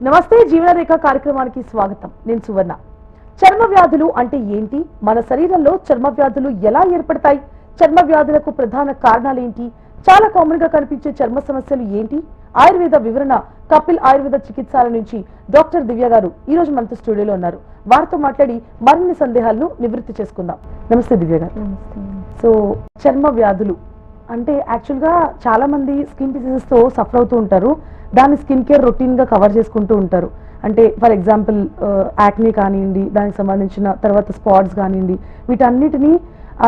నమస్తే జీవనరేఖ కార్యక్రమానికి స్వాగతం. నేను సువర్ణ. చర్మ వ్యాధులు అంటే ఏంటి? మన శరీరంలో చర్మ వ్యాధులు ఎలా ఏర్పడతాయి? చర్మ వ్యాధులకు ప్రధాన కారణాలు ఏంటి? చాలా కామన్ గా కనిపించే చర్మ సమస్యలు ఏంటి? ఆయుర్వేద వివరణ కపిల్ ఆయుర్వేద చికిత్సాల నుంచి డాక్టర్ దివ్య గారు ఈ రోజు మనతో స్టూడియోలో ఉన్నారు. వారితో మాట్లాడి మరిన్ని సందేహాలను నివృత్తి చేసుకుందాం. నమస్తే దివ్య గారు. సో చర్మ వ్యాధులు అంటే యాక్చువల్ గా చాలా మంది స్కిన్ డిసీజెస్ తో సఫర్ అవుతూ ఉంటారు. దాన్ని స్కిన్ కేర్ రొటీన్ గా కవర్ చేసుకుంటూ ఉంటారు. అంటే ఫర్ ఎగ్జాంపుల్ యాక్నీ కానివ్వండి, దానికి సంబంధించిన తర్వాత స్పాట్స్ కానివ్వండి, వీటన్నిటిని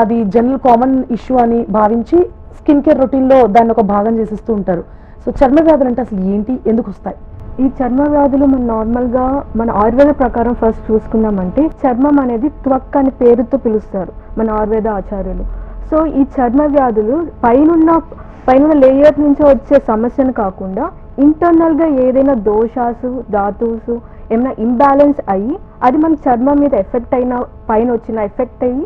అది జనరల్ కామన్ ఇష్యూ అని భావించి స్కిన్ కేర్ రొటీన్ లో దాన్ని ఒక భాగం చేసేస్తూ ఉంటారు. సో చర్మ వ్యాధులు అంటే అసలు ఏంటి, ఎందుకు వస్తాయి? ఈ చర్మ వ్యాధులు మన నార్మల్గా మన ఆయుర్వేద ప్రకారం ఫస్ట్ చూసుకున్నామంటే చర్మం అనేది త్వక్ అనే పేరుతో పిలుస్తారు మన ఆయుర్వేద ఆచార్యులు. సో ఈ చర్మ వ్యాధులు పైన లేయర్ నుంచి వచ్చే సమస్యను కాకుండా ఇంటర్నల్గా ఏదైనా దోషాసు ధాతువుసు ఏమైనా ఇంబ్యాలెన్స్ అయ్యి అది మన చర్మం మీద ఎఫెక్ట్ అయిన పైన వచ్చిన ఎఫెక్ట్ అయ్యి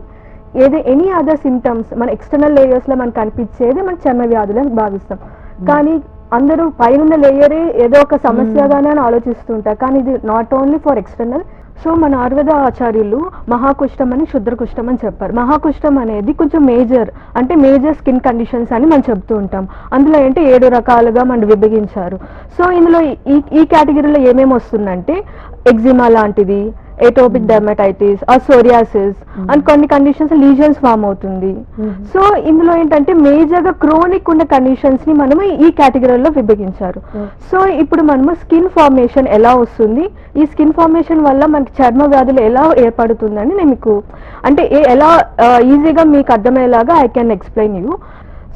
ఎనీ అదర్ సిమ్టమ్స్ మన ఎక్స్టర్నల్ లేయర్స్లో మనకు కనిపించేది మన చర్మ వ్యాధులని భావిస్తాం. కానీ అందరూ పైన లేయరే ఏదో ఒక సమస్యగానే అని ఆలోచిస్తుంటారు, కానీ ఇది not only for external. So మన ఆయుర్వేద ఆచార్యులు మహాకుష్టం అని క్షుద్రకుష్టం అని చెప్పారు. మహాకుష్టం అనేది కొంచెం మేజర్ స్కిన్ కండిషన్స్ అని మనం చెప్తూ ఉంటాం. అందులో ఏంటి 7 రకాలుగా మనం విభజించారు. సో ఇందులో ఈ కేటగిరీలో ఏమేమి వస్తుందంటే ఎగ్జిమా లాంటిది, ఏటోపిక్ డెర్మటైటిస్, సోరియాసిస్ అండ్ కొన్ని కండిషన్స్ లీజన్స్ ఫామ్ అవుతుంది. సో ఇందులో ఏంటంటే మేజర్ గా క్రోనిక్ ఉన్న కండిషన్స్ ని మనము ఈ కేటగిరీలో విభజించారు. సో ఇప్పుడు మనము స్కిన్ ఫార్మేషన్ ఎలా వస్తుంది, ఈ స్కిన్ ఫార్మేషన్ వల్ల మనకి చర్మ వ్యాధులు ఎలా ఏర్పడుతుందని నేను మీకు అంటే ఎలా ఈజీగా మీకు అర్థమయ్యేలాగా I can explain you.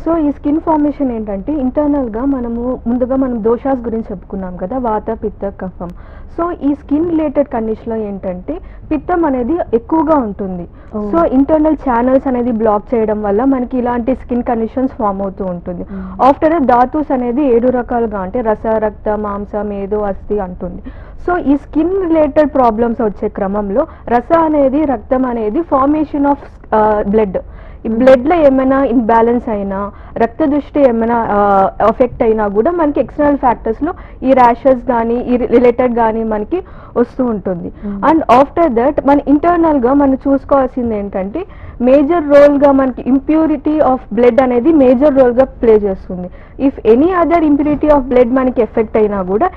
So ఈ స్కిన్ ఫార్మేషన్ ఏంటంటే ఇంటర్నల్గా ముందుగా మనం దోషాస్ గురించి చెప్పుకున్నాం కదా, వాత పిత్త కఫం. సో ఈ స్కిన్ రిలేటెడ్ కండిషన్లో ఏంటంటే పిత్తం అనేది ఎక్కువగా ఉంటుంది. సో ఇంటర్నల్ ఛానల్స్ అనేది బ్లాక్ చేయడం వల్ల మనకి ఇలాంటి స్కిన్ కండిషన్స్ ఫామ్ అవుతూ ఉంటుంది. ఆఫ్టర్ ధాతుస్ అనేది 7 రకాలుగా అంటే రస, రక్త, మాంస, మేధో, అస్థి అంటుంది. సో ఈ స్కిన్ రిలేటెడ్ ప్రాబ్లమ్స్ వచ్చే క్రమంలో రస అనేది రక్తం అనేది ఫార్మేషన్ ఆఫ్ బ్లడ్. ఈ బ్లడ్ లో ఏమైనా ఇన్బ్యాలెన్స్ అయినా, రక్త దృష్టి ఏమైనా ఎఫెక్ట్ అయినా కూడా మనకి ఎక్స్టర్నల్ ఫ్యాక్టర్స్ లో ఈ ర్యాషెస్ కానీ ఈ రిలేటెడ్ కానీ మనకి వస్తూ ఉంటుంది. అండ్ ఆఫ్టర్ దట్ మన ఇంటర్నల్ గా మనం చూసుకోవాల్సింది ఏంటంటే మేజర్ రోల్ గా మనకి ఇంప్యూరిటీ ఆఫ్ బ్లడ్ అనేది మేజర్ రోల్ గా ప్లే చేస్తుంది. If any other impurity of blood మనకి ఎఫెక్ట్ అయినా కూడా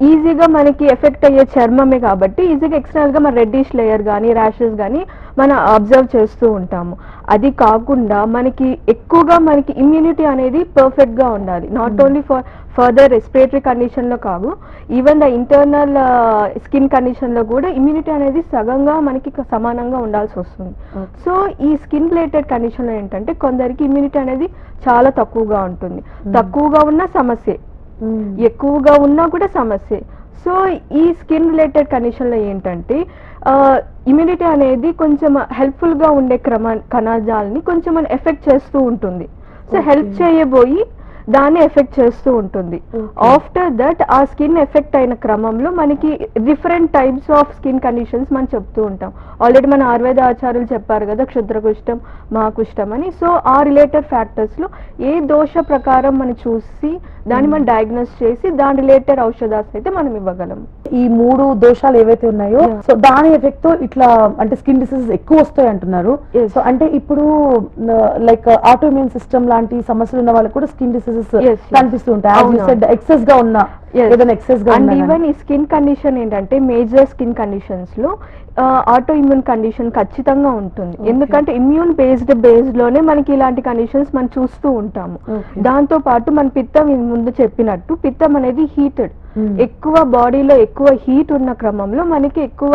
ఈజీగా మనకి ఎఫెక్ట్ అయ్యే చర్మమే కాబట్టి ఈజీగా ఎక్స్టర్నల్ గా మన రెడ్డిష్ లేయర్ కానీ ర్యాషెస్ కానీ మనం అబ్జర్వ్ చేస్తూ ఉంటాము. అది కాకుండా మనకి ఎక్కువగా మనకి ఇమ్యూనిటీ అనేది పర్ఫెక్ట్ గా ఉండాలి. Not only for further respiratory condition లో కాదు, even the internal skin condition లో కూడా ఇమ్యూనిటీ అనేది సగంగా మనకి సమానంగా ఉండాల్సి వస్తుంది. సో ఈ స్కిన్ రిలేటెడ్ కండిషన్ లో ఏంటంటే కొందరికి ఇమ్యూనిటీ అనేది చాలా తక్కువగా ఉంటుంది. తక్కువగా ఉన్న సమస్య, ఎక్కువగా ఉన్నా కూడా సమస్య. సో ఈ స్కిన్ రిలేటెడ్ కండిషన్లో ఏంటంటే ఇమ్యూనిటీ అనేది కొంచెం హెల్ప్ఫుల్ గా ఉండే కణజాలని కొంచెం ఎఫెక్ట్ చేస్తూ ఉంటుంది. సో హెల్ప్ చేయబోయి దాన్ని ఎఫెక్ట్ చేస్తూ ఉంటుంది. ఆఫ్టర్ దట్ ఆ స్కిన్ ఎఫెక్ట్ అయిన క్రమంలో మనకి different types of skin conditions మనం చెప్తూ ఉంటాం. ఆల్రెడీ మన ఆయుర్వేద ఆచార్యులు చెప్పారు కదా, క్షుద్రకుష్టం, మహాకుష్టం అని. సో ఆ రిలేటెడ్ ఫ్యాక్టర్స్ లో ఏ దోష ప్రకారం మనం చూసి దాన్ని మనం డయాగ్నోస్ చేసి దాని రిలేటెడ్ ఔషధాలు అయితే మనం ఇవ్వగలం. ఈ 3 దోషాలు ఏవైతే ఉన్నాయో సో దాని ఎఫెక్ట్ తో ఇట్లా అంటే స్కిన్ డిసీజెస్ ఎక్కువ వస్తాయి అంటున్నారు. సో అంటే ఇప్పుడు లైక్ ఆటోఇమ్యూన్ సిస్టమ్ లాంటి సమస్యలు ఉన్న వాళ్ళకి కూడా స్కిన్ డిసీజెస్ కనిపిస్తూ ఉంటాయి. ఎక్సెస్ గా ఉన్న అండ్ ఈవెన్ ఈ స్కిన్ కండిషన్ ఏంటంటే మేజర్ స్కిన్ కండిషన్స్ లో ఆటో ఇమ్యూన్ కండిషన్ ఖచ్చితంగా ఉంటుంది. ఎందుకంటే ఇమ్యూన్ బేస్డ్ లోనే మనకి ఇలాంటి కండిషన్స్ మనం చూస్తూ ఉంటాము. దాంతో పాటు మన పిత్తం ముందు చెప్పినట్టు పిత్తం అనేది హీటెడ్, ఎక్కువ బాడీలో ఎక్కువ హీట్ ఉన్న క్రమంలో మనకి ఎక్కువ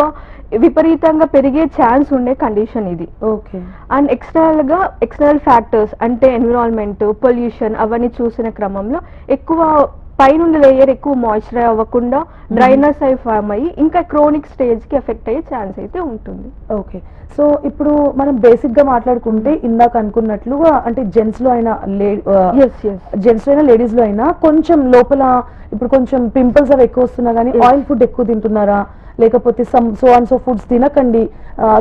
విపరీతంగా పెరిగే ఛాన్స్ ఉండే కండిషన్ ఇది. అండ్ ఎక్స్టర్నల్ ఫ్యాక్టర్స్ అంటే ఎన్విరాన్మెంట్, పొల్యూషన్ అవన్నీ చూసిన క్రమంలో ఎక్కువ పైనుండి లేయర్ ఎక్కువ మాయిశ్చర్ అవ్వకుండా డ్రైనెస్ అయి ఫామ్ అయ్యి ఇంకా క్రోనిక్ స్టేజ్ కి ఎఫెక్ట్ అయ్యే ఛాన్స్ అయితే ఉంటుంది. ఓకే. సో ఇప్పుడు మనం బేసిక్ గా మాట్లాడుకుంటే ఇందాక అనుకున్నట్లుగా అంటే జెంట్స్ లో అయినా లేడీస్ లో అయినా కొంచెం లోపల ఇప్పుడు కొంచెం పింపుల్స్ అవి ఎక్కువ వస్తున్నా కానీ ఆయిల్ ఫుడ్ ఎక్కువ తింటున్నారా, లేకపోతే సో అండ్ సో ఫుడ్స్ తినకండి,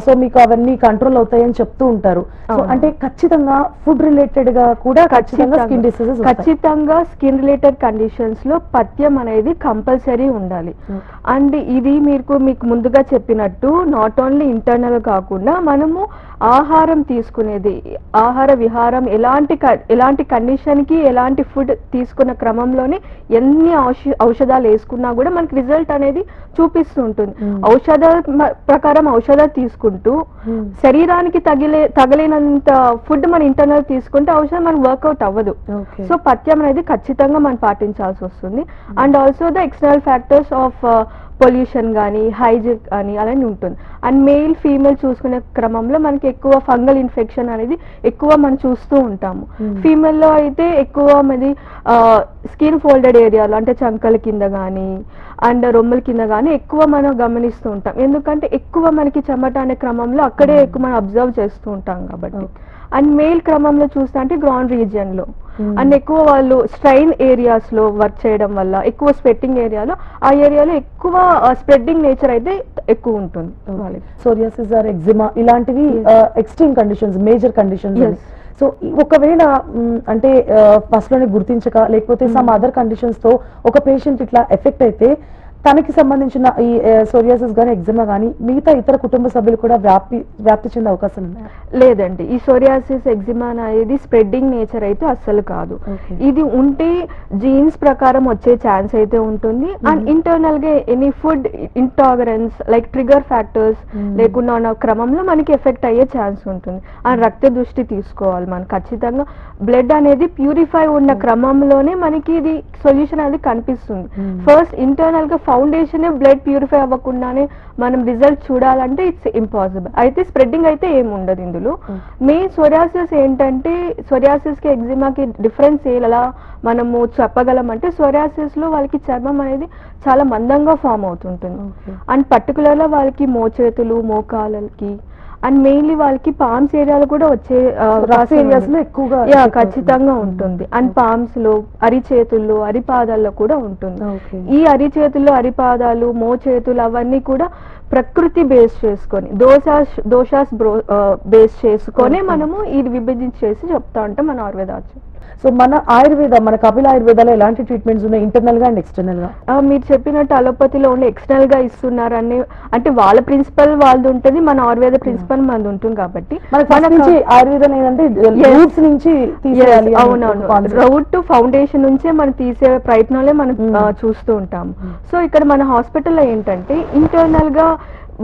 సో మీకు అవన్నీ కంట్రోల్ అవుతాయని చెప్తూ ఉంటారు. సో అంటే ఖచ్చితంగా ఫుడ్ రిలేటెడ్ గా కూడా ఖచ్చితంగా స్కిన్ డిసీజెస్ ఖచ్చితంగా స్కిన్ రిలేటెడ్ కండిషన్స్ లో పథ్యం అనేది కంపల్సరీ ఉండాలి. అండ్ ఇది మీకు ముందుగా చెప్పినట్టు నాట్ ఓన్లీ ఇంటర్నల్ కాకుండా మనము ఆహారం తీసుకునేది, ఆహార విహారం ఎలాంటి కండిషన్ కి ఎలాంటి ఫుడ్ తీసుకున్న క్రమంలోనే ఎన్ని ఔషధాలు వేసుకున్నా కూడా మనకి రిజల్ట్ అనేది చూపిస్తూ ఉంటుంది. ఔషధాల ప్రకారం ఔషధాలు తీసుకుంటూ శరీరానికి తగిలినంత ఫుడ్ మన ఇంటర్నల్ తీసుకుంటే ఔషధం మనకు వర్కౌట్ అవ్వదు. సో పథ్యం అనేది ఖచ్చితంగా మనం పాటించాల్సి వస్తుంది. And also the external factors of pollution కానీ హైజిన్ కానీ అలానే ఉంటుంది. అండ్ మేల్ ఫీమేల్ చూసుకునే క్రమంలో మనకి ఎక్కువ ఫంగల్ ఇన్ఫెక్షన్ అనేది ఎక్కువ మనం చూస్తూ ఉంటాము. ఫీమేల్లో అయితే ఎక్కువ మంది స్కిన్ ఫోల్డెడ్ ఏరియాలో అంటే చంకల కింద కానీ అండ్ రొమ్ముల కింద కానీ ఎక్కువ మనం గమనిస్తూ ఉంటాం. ఎందుకంటే ఎక్కువ మనకి చెమట అనే క్రమంలో అక్కడే ఎక్కువ మనం అబ్జర్వ్ చేస్తూ ఉంటాం కాబట్టి. అండ్ మేల్ క్రమంలో చూస్తే అంటే గ్రౌండ్ రీజియన్ లో అండ్ ఎక్కువ వాళ్ళు స్ట్రైన్ ఏరియాస్ లో వర్క్ చేయడం వల్ల ఎక్కువ స్వెట్టింగ్ ఏరియాలో ఆ ఏరియాలో ఎక్కువ స్ప్రెడ్డింగ్ నేచర్ అయితే ఎక్కువ ఉంటుంది. సోరియాసిస్ ఆర్ ఎగ్జిమా ఇలాంటివి extreme conditions, major conditions. So ఒకవేళ అంటే ఫస్ట్ లోనే గుర్తించక లేకపోతే సమ్ అదర్ కండిషన్స్ తో ఒక పేషెంట్ ఇట్లా ఎఫెక్ట్ అయితే తనకి సంబంధించిన ఈ సోరియాసిస్ గానీ ఎగ్జిమా గానీ మిగతా ఇతర కుటుంబ సభ్యులు కూడా వ్యాప్తి చెందే అవకాశం ఉన్నాయా? లేదండి, ఈ సోరియాసిస్ ఎగ్జిమా అనేది స్ప్రెడ్డింగ్ నేచర్ అయితే అస్సలు కాదు. ఇది ఉంటే జీన్స్ ప్రకారం వచ్చే ఛాన్స్ అయితే ఉంటుంది. అండ్ ఇంటర్నల్ గా any food intolerance like trigger factors లేకుండా ఉన్న క్రమంలో మనకి ఎఫెక్ట్ అయ్యే ఛాన్స్ ఉంటుంది. అండ్ రక్త దృష్టి తీసుకోవాలి మనం ఖచ్చితంగా. బ్లడ్ అనేది ప్యూరిఫై ఉన్న క్రమంలోనే మనకి ఇది సొల్యూషన్ అనేది కనిపిస్తుంది. ఫస్ట్ ఇంటర్నల్ గా ఫౌండేషన్ బ్లడ్ ప్యూరిఫై అవ్వకుండానే మనం రిజల్ట్ చూడాలంటే ఇట్స్ ఇంపాసిబుల్. అయితే స్ప్రెడ్డింగ్ అయితే ఏమి ఉండదు ఇందులో. మెయిన్ సోరియాసిస్ ఏంటంటే సోరియాసిస్ కి ఎగ్జిమాకి డిఫరెన్స్ ఎలా మనము చెప్పగలం అంటే సోరియాసిస్ లో వాళ్ళకి చర్మం అనేది చాలా మందంగా ఫామ్ అవుతుంటుంది. అండ్ పర్టికులర్ గా వాళ్ళకి మోచేతులు మోకాలకి అండ్ మెయిన్లీ వాళ్ళకి పామ్స్ ఏరియాలో కూడా వచ్చే ఏరియాస్ లో ఎక్కువగా ఖచ్చితంగా ఉంటుంది. అండ్ పామ్స్ లో అరిచేతుల్లో అరిపాదాల్లో కూడా ఉంటుంది. ఈ అరిచేతుల్లో అరిపాదాలు మోచేతులు అవన్నీ కూడా ప్రకృతి బేస్ చేసుకొని దోషాస్ బేస్ చేసుకొని మనము ఇది విభజించేసి చెప్తా ఉంటాం మన ఆయుర్వేదాచార్యులు. సో మన కపిల ఆయుర్వేదాలో ఎలాంటి ట్రీట్మెంట్స్ ఉన్నాయి ఇంటర్నల్ గా అండ్ ఎక్స్టర్నల్ గా? మీరు చెప్పినట్టు అలోపతిలో ఓన్లీ ఎక్స్టర్నల్ గా ఇస్తున్నారని అంటే వాళ్ళ ప్రిన్సిపల్ వాళ్ళది ఉంటుంది, మన ఆయుర్వేద ప్రిన్సిపల్ మనది ఉంటుంది. కాబట్టి ఆయుర్వేదం ఏంటంటే రూట్స్ నుంచి తీసేయాలి. అవునవును, రూట్ టు ఫౌండేషన్ నుంచే మనం తీసే ప్రయత్నాలే మనం చూస్తూ ఉంటాము. సో ఇక్కడ మన హాస్పిటల్లో ఏంటంటే ఇంటర్నల్ గా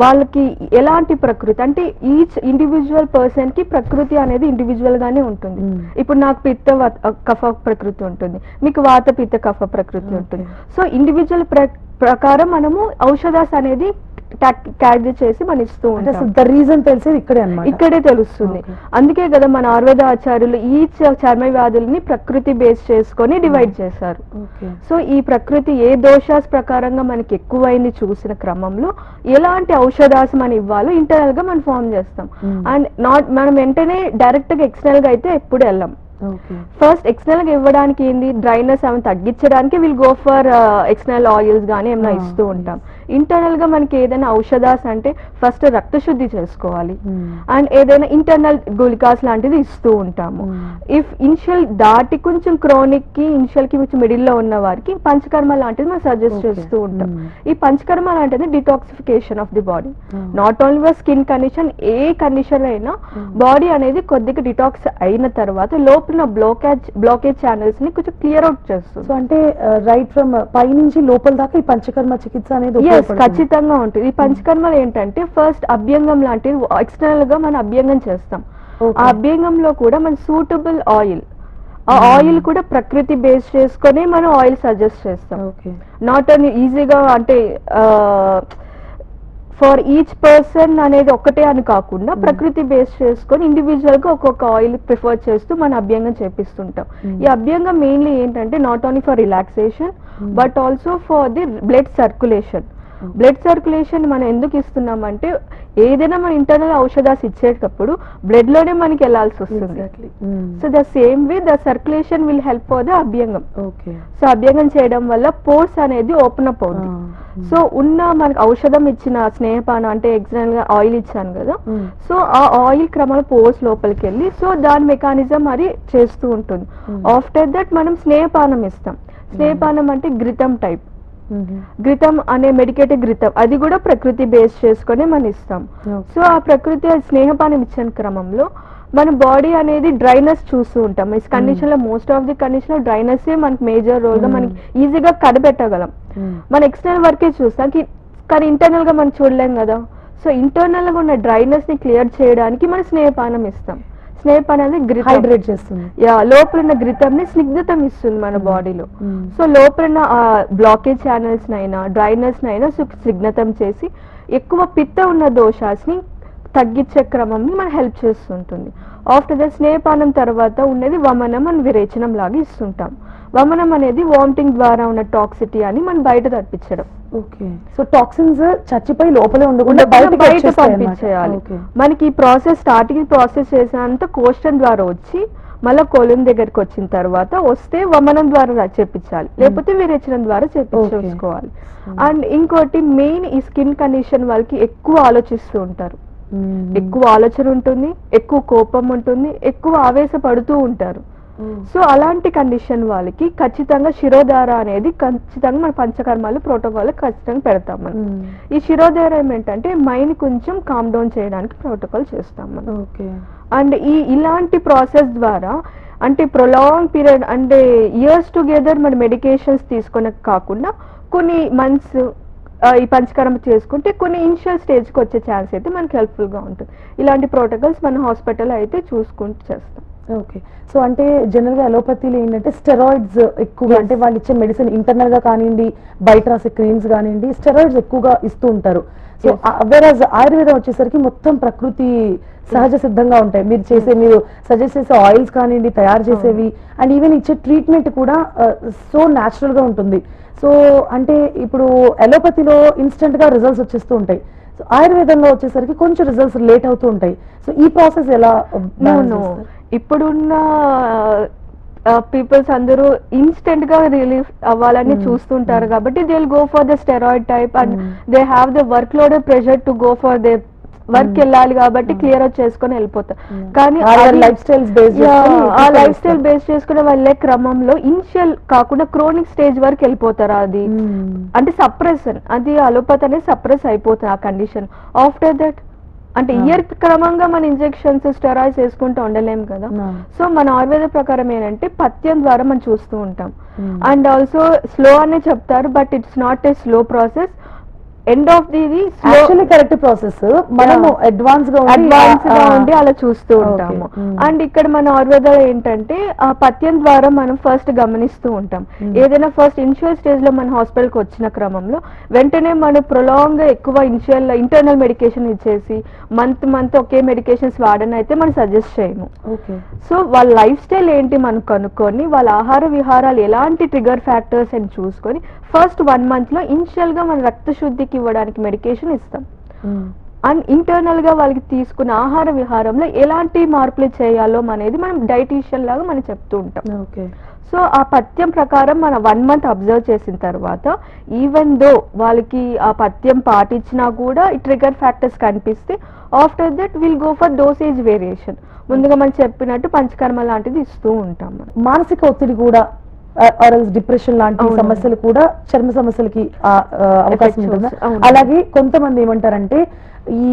వాళ్ళకి ఎలాంటి ప్రకృతి అంటే ఈచ్ ఇండివిజువల్ పర్సన్ కి ప్రకృతి అనేది ఇండివిజువల్ గానే ఉంటుంది. ఇప్పుడు నాకు పిత్త కఫ ప్రకృతి ఉంటుంది, మీకు వాత పిత్త కఫ ప్రకృతి ఉంటుంది. సో ఇండివిజువల్ ప్రకారం మనము ఔషధాస్ అనేది క్యారీ చేసి మనం ఇస్తూ ఉంటాం. రీజన్ తెలిసేది ఇక్కడే తెలుస్తుంది. అందుకే కదా మన ఆయుర్వేద ఆచార్యులు ఈ చర్మ వ్యాధుల్ని ప్రకృతి బేస్ చేసుకొని డివైడ్ చేశారు. సో ఈ ప్రకృతి ఏ దోషాస్ ప్రకారంగా మనకి ఎక్కువైంది చూసిన క్రమంలో ఎలాంటి ఔషధాస్ మనం ఇవ్వాలో ఇంటర్నల్ గా మనం ఫామ్ చేస్తాం. అండ్ మనం వెంటనే డైరెక్ట్ గా ఎక్స్టర్నల్ గా అయితే ఎప్పుడు వెళ్ళాం. ఫస్ట్ ఎక్స్టర్నల్ గా ఇవ్వడానికి ఏంది డ్రైనెస్ ఏమైనా తగ్గించడానికి will go for external oils గానీ ఏమైనా ఇస్తూ ఉంటాం. ఇంటర్నల్ గా మనకి ఏదైనా ఔషధాస్ అంటే ఫస్ట్ రక్త శుద్ధి చేసుకోవాలి అండ్ ఏదైనా ఇంటర్నల్ గుళికాస్ లాంటిది ఇస్తూ ఉంటాము. ఇఫ్ ఇనిషియల్ దాటి కొంచెం క్రోనిక్ కి ఇనిషియల్ కి కొంచెం మిడిల్ లో ఉన్న వారికి పంచకర్మ లాంటిది మనం సజెస్ట్ చేస్తూ ఉంటాం. ఈ పంచకర్మ లాంటిది detoxification of the body. Not only for skin condition, A condition అయినా బాడీ అనేది కొద్దిగా డిటాక్స్ అయిన తర్వాత లోపల బ్లాకేజ్ ఛానల్స్ ని కొంచెం క్లియర్ అవుట్ చేస్తుంది. సో అంటే రైట్ ఫ్రమ్ పై నుంచి లోపల దాకా ఈ పంచకర్మ చికిత్స అనేది ఖచ్చితంగా ఉంటుంది. ఈ పంచకర్మలు ఏంటంటే ఫస్ట్ అభ్యంగం లాంటిది ఎక్స్టర్నల్ గా మనం అభ్యంగం చేస్తాం. ఆ అభ్యంగంలో కూడా మన సూటబుల్ ఆయిల్, ఆ ఆయిల్ కూడా ప్రకృతి బేస్ చేసుకొని మనం ఆయిల్ సజెస్ట్ చేస్తాం. నాట్ ఓన్లీ ఈజీగా అంటే ఫర్ ఈచ్ పర్సన్ అనేది ఒక్కటే అని కాకుండా ప్రకృతి బేస్ చేసుకొని ఇండివిజువల్ గా ఒక్కొక్క ఆయిల్ ప్రిఫర్ చేస్తూ మన అభ్యంగం చేపిస్తుంటాం. ఈ అభ్యంగం మెయిన్లీ ఏంటంటే not only for relaxation but also for the blood circulation. Blood circulation మనం ఎందుకు ఇస్తున్నామంటే ఏదైనా మన ఇంటర్నల్ ఔషధాలు ఇచ్చేటప్పుడు బ్లడ్ లోనే మనకి వెళ్ళాల్సి వస్తుంది. So the same way the circulation will help for the abhyangam. So అభ్యంగం చేయడం వల్ల పోర్స్ అనేది ఓపెన్ అప్ అవుతుంది. సో ఉన్న మనకి ఔషధం ఇచ్చిన స్నేహపానం అంటే ఎగ్జాంపుల్ గా ఆయిల్ ఇచ్చాను కదా, సో ఆ ఆయిల్ క్రమంలో పోర్స్ లోపలికి వెళ్ళి సో దాని మెకానిజం మరి చేస్తూ ఉంటుంది. ఆఫ్టర్ దట్ మనం స్నేహపానం ఇస్తాం. స్నేహపానం అంటే ఘృతం టైప్. ఘృతం అనే మెడికేటెడ్ ఘృతం అది కూడా ప్రకృతి బేస్ చేసుకొని మనం ఇస్తాం. సో ఆ ప్రకృతి స్నేహపానం ఇచ్చిన క్రమంలో మన బాడీ అనేది డ్రైనెస్ చూస్తూ ఉంటాం. ఈ కండిషన్ లో మోస్ట్ ఆఫ్ ది కండిషన్ లో డ్రైనెస్ మనకి మేజర్ రోల్ గా మనకి ఈజీగా కనిపెట్టగలం. మన ఎక్స్టర్నల్ వర్కే చూస్తాం కానీ ఇంటర్నల్ గా మనం చూడలేం కదా. సో ఇంటర్నల్ గా ఉన్న డ్రైనెస్ ని క్లియర్ చేయడానికి మనం స్నేహపానం ఇస్తాం. స్నేహపానం అనేది హైడ్రేట్ చేస్తుంది. లోపల ఉన్న ఘృతం ని స్నిగ్ధతం ఇస్తుంది మన బాడీలో. సో లోపల ఉన్న బ్లాకేజ్ ఛానల్స్ నైనా డ్రైనెస్ నైనా స్నిగ్ధతం చేసి ఎక్కువ పిత్త ఉన్న దోషాన్ని తగ్గించే క్రమంని మనం హెల్ప్ చేస్తుంటుంది. ఆఫ్టర్ ద స్నేహపానం తర్వాత ఉన్నది వమనం అని విరేచనం లాగా ఇస్తుంటాం. వమనం అనేది వామిటింగ్ ద్వారా ఉన్న టాక్సిటీ అని మనం బయట తప్పించడం. సో టాక్సిన్స్ చచ్చిపోయి లోపలే ఉండకుండా బయట పంపించేయాలి. మనకి ఈ ప్రాసెస్ స్టార్టింగ్ ప్రాసెస్ చేసినంత కోస్టన్ ద్వారా వచ్చి మళ్ళీ కోలిన్ దగ్గరికి వచ్చిన తర్వాత వస్తే వమనం ద్వారా చెప్పించాలి, లేకపోతే విరేచనం ద్వారా చెప్పించుకోవాలి. అండ్ ఇంకోటి మెయిన్ ఈ స్కిన్ కండిషన్ వాళ్ళకి ఎక్కువ ఆలోచిస్తూ ఉంటారు. ఎక్కువ ఆలోచన ఉంటుంది, ఎక్కువ కోపం ఉంటుంది, ఎక్కువ ఆవేశపడుతూ ఉంటారు. సో అలాంటి కండిషన్ వాళ్ళకి ఖచ్చితంగా శిరోధార అనేది ఖచ్చితంగా మన పంచకర్మాలు ప్రోటోకాల్ ఖచ్చితంగా పెడతాం మనం. ఈ శిరోధారం ఏంటంటే మైండ్ కొంచెం కామ్ డౌన్ చేయడానికి ప్రోటోకాల్ చేస్తాం మనం. అండ్ ఇలాంటి ప్రాసెస్ ద్వారా అంటే ప్రొలాంగ్ పీరియడ్ అంటే ఇయర్స్ టుగెదర్ మన మెడికేషన్స్ తీసుకునే కాకుండా కొన్ని మంత్స్ ఈ పంచకర్మ చేసుకుంటే కొన్ని ఇనిషియల్ స్టేజ్కి వచ్చే ఛాన్స్ అయితే మనకి హెల్ప్ఫుల్ గా ఉంటుంది. ఇలాంటి ప్రోటోకాల్స్ మన హాస్పిటల్ అయితే చూసుకుంటూ చేస్తాం. సో అంటే జనరల్ గా అలోపతిలో ఏంటంటే స్టెరాయిడ్స్ ఎక్కువగా అంటే వాళ్ళు ఇచ్చే మెడిసిన్ ఇంటర్నల్ గా కానివ్వండి బయట రాసే క్రీమ్స్ కానివ్వండి స్టెరాయిడ్స్ ఎక్కువగా ఇస్తూ ఉంటారు. సో వేరేజ్ ఆయుర్వేదం వచ్చేసరికి మొత్తం ప్రకృతి సహజ సిద్ధంగా ఉంటాయి. మీరు సజెస్ట్ చేసే ఆయిల్స్ కానివ్వండి తయారు చేసేవి అండ్ ఈవెన్ ఇచ్చే ట్రీట్మెంట్ కూడా సో న్యాచురల్ గా ఉంటుంది. సో అంటే ఇప్పుడు అలోపతిలో ఇన్స్టెంట్ గా రిజల్ట్స్ వచ్చేస్తూ ఉంటాయి. సో ఆయుర్వేదంలో వచ్చేసరికి కొంచెం రిజల్ట్స్ లేట్ అవుతూ ఉంటాయి. సో ఈ ప్రాసెస్ ఎలా? ఇప్పుడున్న పీపుల్స్ అందరూ ఇన్స్టెంట్ గా రిలీఫ్ అవ్వాలని చూస్తుంటారు కాబట్టి they will go for the steroid type and they have the work load pressure to go for they work వెళ్ళాలి కాబట్టి క్లియర్ అవుట్ చేసుకుని వెళ్ళిపోతారు. కానీ ఆ లైఫ్ స్టైల్ బేస్ చేసుకునే వెళ్ళే క్రమంలో ఇనిషియల్ కాకుండా క్రోనిక్ స్టేజ్ వరకు వెళ్ళిపోతారు. అది అంటే సప్రెషన్, అది అలోపతి అనేది సప్రెస్ అయిపోతుంది ఆ కండిషన్. ఆఫ్టర్ దట్ అంటే ఇయర్ క్రమంగా మన ఇంజెక్షన్స్ స్టెరాయిడ్స్ వేసుకుంటూ ఉండలేము కదా. సో మన ఆయుర్వేద ప్రకారం ఏంటంటే పథ్యం ద్వారా మనం చూస్తూ ఉంటాం. అండ్ ఆల్సో స్లో అనే చెప్తారు but it's not a slow process. End of the correct process మనము అడ్వాన్స్ గా ఉండి అలా చూస్తూ ఉంటాము. అండ్ ఇక్కడ మన ఆయుర్వేద ఏంటంటే ఆ పథ్యం ద్వారా మనం ఫస్ట్ గమనిస్తూ ఉంటాం. ఏదైనా ఫస్ట్ ఇనిషియల్ స్టేజ్ లో మన హాస్పిటల్ కి వచ్చిన క్రమంలో వెంటనే మనం ప్రొలాంగ్ ఎక్కువ ఇంటర్నల్ మెడికేషన్ ఇచ్చేసి మంత్ ఒకే మెడికేషన్స్ వాడని అయితే మనం సజెస్ట్ చేయము. సో వాళ్ళ లైఫ్ స్టైల్ ఏంటి మనం కనుక్కొని వాళ్ళ ఆహార విహారాలు ఎలాంటి ట్రిగర్ ఫ్యాక్టర్స్ అని చూసుకొని ఫస్ట్ 1 month లో ఇనిషియల్ గా మన రక్త శుద్ధికి ఇవ్వడానికి మెడికేషన్ ఇస్తాం. అండ్ ఇంటర్నల్ గా వాళ్ళకి తీసుకున్న ఆహార విహారంలో ఎలాంటి మార్పులు చేయాలో అనేది మనం డైటీషియన్ లాగా మనం చెప్తూ ఉంటాం. సో ఆ పథ్యం ప్రకారం మనం 1 month అబ్జర్వ్ చేసిన తర్వాత ఈవెన్ దో వాళ్ళకి ఆ పథ్యం పాటించినా కూడా ఈ ట్రిగర్ ఫ్యాక్టర్స్ కనిపిస్తే after that will go for dosage variation. ముందుగా మనం చెప్పినట్టు పంచకర్మ లాంటిది ఇస్తూ ఉంటాం. మానసిక ఒత్తిడి కూడా డిప్రెషన్ లాంటి సమస్యలు కూడా చర్మ సమస్యలకి అవకాశం ఉంటుంది. అలాగే కొంతమంది ఏమంటారంటే ఈ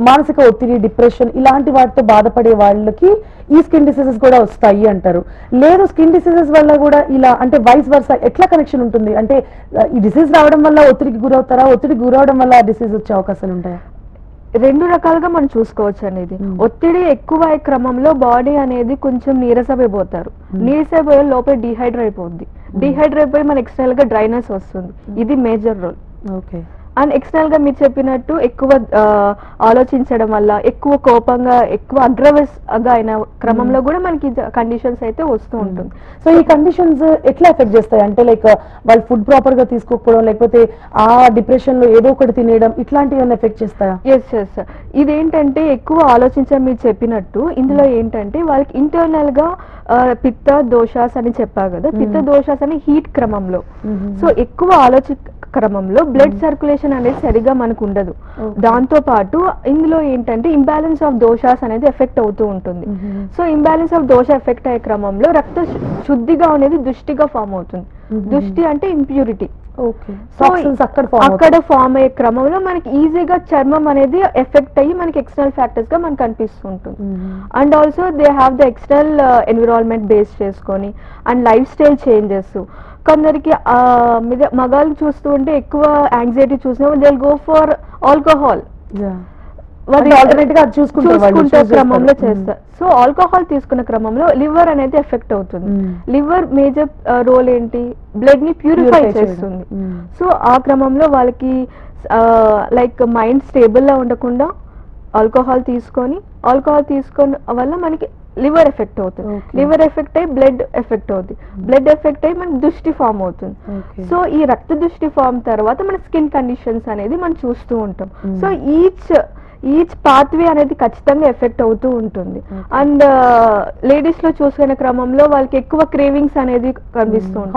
మానసిక ఒత్తిడి డిప్రెషన్ ఇలాంటి వాటితో బాధపడే వాళ్ళకి ఈ స్కిన్ డిసీజెస్ కూడా వస్తాయి అంటారు. లేదు స్కిన్ డిసీజెస్ వల్ల కూడా ఇలా అంటే వైస్ వర్సా ఎట్లా కనెక్షన్ ఉంటుంది? అంటే ఈ డిసీజ్ రావడం వల్ల ఒత్తిడికి గురవుతారా, ఒత్తిడి గురవడం వల్ల డిసీజ్ వచ్చే అవకాశాలు ఉంటాయా? 2 రకాలుగా మనం చూసుకోవచ్చు అనేది. ఒత్తిడి ఎక్కువ అయ్యే క్రమంలో బాడీ అనేది కొంచెం నీరసమైపోతారు. నీరసైపోయే లోపల డిహైడ్రేట్ అయిపోద్ది. డిహైడ్రేట్ అయిపోయి మన ఎక్స్టర్నల్ గా డ్రైనెస్ వస్తుంది. ఇది మేజర్ రోల్. అండ్ ఎక్స్టర్నల్ గా మీరు చెప్పినట్టు ఎక్కువ ఆలోచించడం వల్ల, ఎక్కువ కోపంగా, ఎక్కువ అగ్రెసివ్గా అయిన క్రమంలో కూడా మనకి కండిషన్స్ అయితే వస్తూ ఉంటుంది. సో ఈ కండిషన్స్ ఎట్లా ఎఫెక్ట్ చేస్తాయి అంటే లైక్ వాళ్ళు ఫుడ్ ప్రాపర్ గా తీసుకోకపోవడం, లేకపోతే ఆ డిప్రెషన్ లో ఏదో ఒకటి తినేయడం, ఇట్లాంటివి ఏమైనా ఎఫెక్ట్ చేస్తాయా? ఎస్ ఎస్, ఇదేంటంటే ఎక్కువ ఆలోచించడం మీరు చెప్పినట్టు ఇందులో ఏంటంటే వాళ్ళకి ఇంటర్నల్ గా పిత్త దోషాస్ అని చెప్పారు కదా, పిత్త దోషాస్ అని హీట్ క్రమంలో, సో ఎక్కువ క్రమంలో బ్లడ్ సర్క్యులేషన్ అనేది సరిగా మనకు ఉండదు. దాంతో పాటు ఇందులో ఏంటంటే ఇంబ్యాలెన్స్ ఆఫ్ దోషాస్ అనేది ఎఫెక్ట్ అవుతూ ఉంటుంది. సో ఇంబ్యాలెన్స్ ఆఫ్ దోష ఎఫెక్ట్ అయ్యే క్రమంలో రక్త శుద్ధిగా అనేది దుష్టిగా ఫామ్ అవుతుంది. దుష్టి అంటే ఇంప్యూరిటీ. అక్కడ ఫామ్ అయ్యే క్రమంలో మనకి ఈజీగా చర్మం అనేది ఎఫెక్ట్ అయ్యి మనకి ఎక్స్టర్నల్ ఫ్యాక్టర్స్ గా మనకు కనిపిస్తుంటుంది. And also they have the external environment base చేసుకొని అండ్ లైఫ్ స్టైల్ చేంజెస్. కొందరికి మగాళ్ళు చూస్తూ ఉంటే ఎక్కువ యాంగ్జైటీ చూసిన they will go for alcohol, చూసుకుంటే క్రమంలో చేస్తారు. సో ఆల్కహాల్ తీసుకున్న క్రమంలో లివర్ అనేది ఎఫెక్ట్ అవుతుంది. లివర్ మేజర్ రోల్ ఏంటి, బ్లడ్ ని ప్యూరిఫై చేస్తుంది. సో ఆ క్రమంలో వాళ్ళకి లైక్ మైండ్ స్టేబుల్ గా ఉండకుండా ఆల్కహాల్ తీసుకొని వల్ల మనకి లివర్ ఎఫెక్ట్ అవుతుంది. లివర్ ఎఫెక్ట్ అయ్యి బ్లడ్ ఎఫెక్ట్ అవుతుంది. బ్లడ్ ఎఫెక్ట్ అయ్యి మనకి దృష్టి ఫామ్ అవుతుంది. సో ఈ రక్త దృష్టి ఫామ్ తర్వాత మన స్కిన్ కండిషన్స్ అనేది మనం చూస్తూ ఉంటాం. సో ఈచ్ పాత్వే అనేది ఖచ్చితంగా ఎఫెక్ట్ అవుతూ ఉంటుంది. అండ్ లేడీస్ లో చూసుకునే క్రమంలో వాళ్ళకి ఎక్కువ క్రేవింగ్స్ అనేది కనిపిస్తూ ఉంటుంది.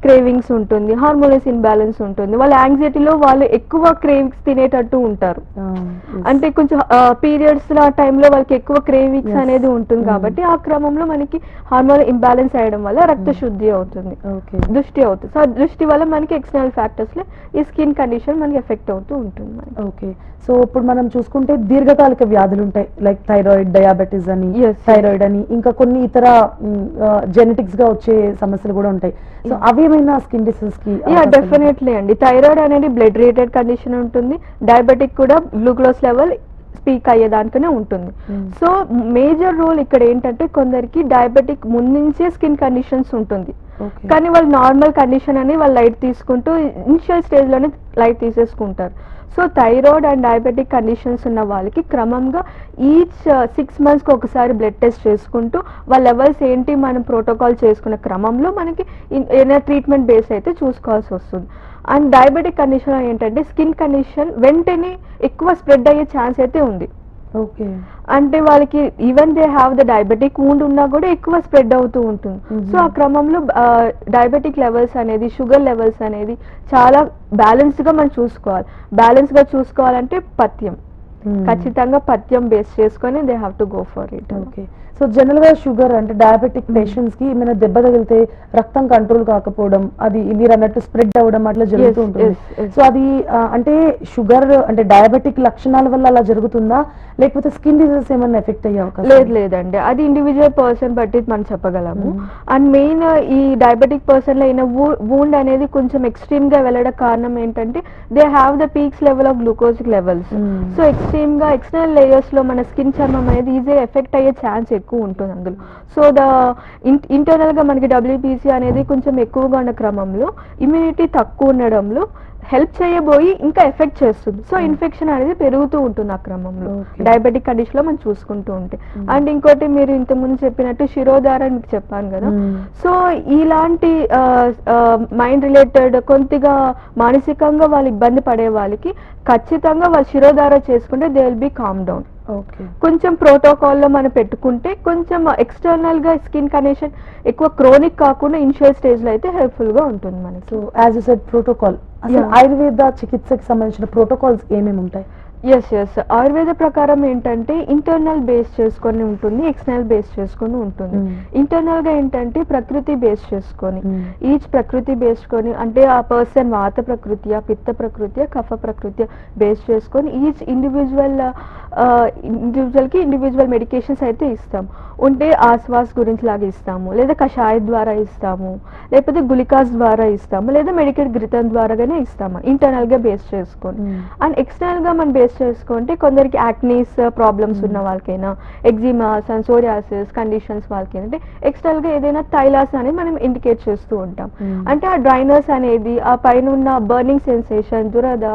క్రేవింగ్స్ ఉంటుంది, హార్మోనల్ ఇంబ్యాలెన్స్ ఉంటుంది. వాళ్ళ యాంగ్జైటీలో వాళ్ళు ఎక్కువ క్రేవింగ్స్ తినేటట్టు ఉంటారు. అంటే కొంచెం పీరియడ్స్ ఆ టైంలో వాళ్ళకి ఎక్కువ క్రేవింగ్స్ అనేది ఉంటుంది. కాబట్టి ఆ క్రమంలో మనకి హార్మోనల్ ఇంబ్యాలెన్స్ అయ్యడం వల్ల రక్త శుద్ధి అవుతుంది, దృష్టి అవుతుంది. సో దృష్టి వల్ల మనకి ఎక్స్టర్నల్ ఫ్యాక్టర్స్ లో ఈ స్కిన్ కండిషన్ మనకి ఎఫెక్ట్ అవుతూ ఉంటుంది. ఓకే, సో ఇప్పుడు మనం చూసుకుంటే దీర్ఘకాలిక వ్యాధులు ఉంటాయి, లైక్ థైరాయిడ్, డయాబెటీస్ అని, థైరాయిడ్ అని, ఇంకా కొన్ని ఇతర జెనెటిక్స్ గా వచ్చే సమస్యలు కూడా ఉంటాయి. సో అవి ఏమైనా స్కిన్ డిసీజ్ కి? డెఫినెట్లీ అండి. థైరాయిడ్ అనేది బ్లడ్ రిలేటెడ్ కండిషన్ ఉంటుంది. డయాబెటిక్ కూడా గ్లూకోజ్ లెవెల్ స్పీక్ అయ్యేదానికనే ఉంటుంది. సో మేజర్ రోల్ ఇక్కడ ఏంటంటే కొందరికి డయాబెటిక్ ముందుంచే స్కిన్ కండిషన్స్ ఉంటుంది, కానీ వాళ్ళు నార్మల్ కండిషన్ అని వాళ్ళు లైట్ తీసుకుంటూ ఇనిషియల్ స్టేజ్ లోనే లైట్ తీసేసుకుంటారు. So thyroid and diabetic conditions ఉన్న వాళ్ళకి క్రమంగా ఈచ్ 6 months ఒకసారి బ్లడ్ టెస్ట్ చేసుకుంటూ వాళ్ళ లెవెల్స్ ఏంటి మనం ప్రోటోకాల్ చేసుకున్న క్రమంలో మనకి ఏదైనా ట్రీట్మెంట్ బేస్ అయితే చూసుకోవాల్సి వస్తుంది. అండ్ డయాబెటిక్ కండిషన్ ఏంటంటే స్కిన్ కండిషన్ వెంటనే ఎక్కువ స్ప్రెడ్ అయ్యే ఛాన్స్ అయితే ఉంది. అంటే వాళ్ళకి even they have the diabetic wound ఉన్నా కూడా ఎక్కువ స్ప్రెడ్ అవుతూ ఉంటుంది. సో ఆ క్రమంలో డయాబెటిక్ లెవెల్స్ అనేది, షుగర్ లెవెల్స్ అనేది చాలా బ్యాలెన్స్ గా మనం చూసుకోవాలి. బ్యాలెన్స్ గా చూసుకోవాలంటే పథ్యం, ఖచ్చితంగా పథ్యం బేస్ చేసుకొని they have to go for it. Okay, so general గా షుగర్ అంటే డయాబెటిక్ పేషెంట్స్ కి ఏమైనా దెబ్బ తగిలితే రక్తం కంట్రోల్ కాకపోవడం, అది మీరు అన్నట్టు స్ప్రెడ్ అవ్వడం అట్లా జరుగుతూ ఉంటుంది. సో అది అంటే షుగర్ అంటే డయాబెటిక్ లక్షణాల వల్ల అలా జరుగుతుందా, లేకపోతే స్కిన్ డిసీజెస్ ఏమైనా ఎఫెక్ట్ అయ్యే అవకాశం? లేదండి, అది ఇండివిజువల్ పర్సన్ బట్టి మనం చెప్పగలము. అండ్ మెయిన్ ఈ డయాబెటిక్ పర్సన్ లో అయిన వూండ్ అనేది కొంచెం ఎక్స్ట్రీమ్ గా వెళ్ళడం కారణం ఏంటంటే they have the peaks level of glucose levels. So extreme గా ఎక్స్టర్నల్ లేయర్స్ లో మన స్కిన్ చర్మం అనేది ఈజీగా ఎఫెక్ట్ అయ్యే ఛాన్స్ ఎక్కువ ఉంటుంది అందులో. సో ఇంటర్నల్ గా మనకి డబ్ల్యూబీసీ అనేది కొంచెం ఎక్కువగా ఉన్న క్రమంలో ఇమ్యూనిటీ తక్కువ ఉండడంలో హెల్ప్ చేయబోయి ఇంకా ఎఫెక్ట్ చేస్తుంది. సో ఇన్ఫెక్షన్ అనేది పెరుగుతూ ఉంటుంది ఆ క్రమంలో డయాబెటిక్ కండిషన్ లో మనం చూసుకుంటూ ఉంటే. అండ్ ఇంకోటి మీరు ఇంతకుముందు చెప్పినట్టు శిరోధార మీకు చెప్పాను కదా, సో ఇలాంటి మైండ్ రిలేటెడ్ కొద్దిగా మానసికంగా వాళ్ళు ఇబ్బంది పడే వాళ్ళకి ఖచ్చితంగా వాళ్ళు శిరోధార చేసుకుంటే they will be calm down. కొంచెం ప్రోటోకాల్ లో మనం పెట్టుకుంటే కొంచెం ఎక్స్టర్నల్ గా స్కిన్ కండిషన్ ఎక్కువ క్రోనిక్ కాకుండా ఇనిషియల్ స్టేజ్ లో అయితే హెల్ప్ఫుల్ గా ఉంటుంది మనకి. So as you said protocol, Ayurveda చికిత్సకి సంబంధించిన ప్రోటోకాల్స్ ఏమేమి ఉంటాయి? ఎస్ ఆయుర్వేద ప్రకారం ఏంటంటే ఇంటర్నల్ బేస్ చేసుకొని ఉంటుంది, ఎక్స్టర్నల్ బేస్ చేసుకొని ఉంటుంది. ఇంటర్నల్ గా ఏంటంటే ప్రకృతి బేస్ చేసుకొని, ఈచ్ ప్రకృతి బేసుకొని అంటే ఆ పర్సన్ వాత ప్రకృతియా, పిత్త ప్రకృతియా, కఫ ప్రకృతియా బేస్ చేసుకొని ఈచ్ ఇండివిజువల్ కి ఇండివిజువల్ మెడికేషన్స్ అయితే ఇస్తాం. ఉంటే ఆశ్వాస్ గురించి లాగా ఇస్తాము, లేదా కషాయ ద్వారా ఇస్తాము, లేకపోతే గులికాస్ ద్వారా ఇస్తాము, లేదా మెడికేట్ ఘృతం ద్వారాగానే ఇస్తాము ఇంటర్నల్ గా బేస్ చేసుకొని. అండ్ ఎక్స్టర్నల్ గా మనం బేస్ బేస్ చేసుకుంటే కొందరికి యాక్నీస్ ప్రాబ్లమ్స్ ఉన్న వాళ్ళకైనా, ఎగ్జిమాస్ అండ్ సోరియాసిస్ కండిషన్స్ వాళ్ళకైనా అంటే ఎక్స్టర్నల్ గా ఏదైనా థైలాస్ అనేది మనం ఇండికేట్ చేస్తూ ఉంటాం. అంటే ఆ డ్రైనెస్ అనేది, ఆ పైన ఉన్న బర్నింగ్ సెన్సేషన్, దురద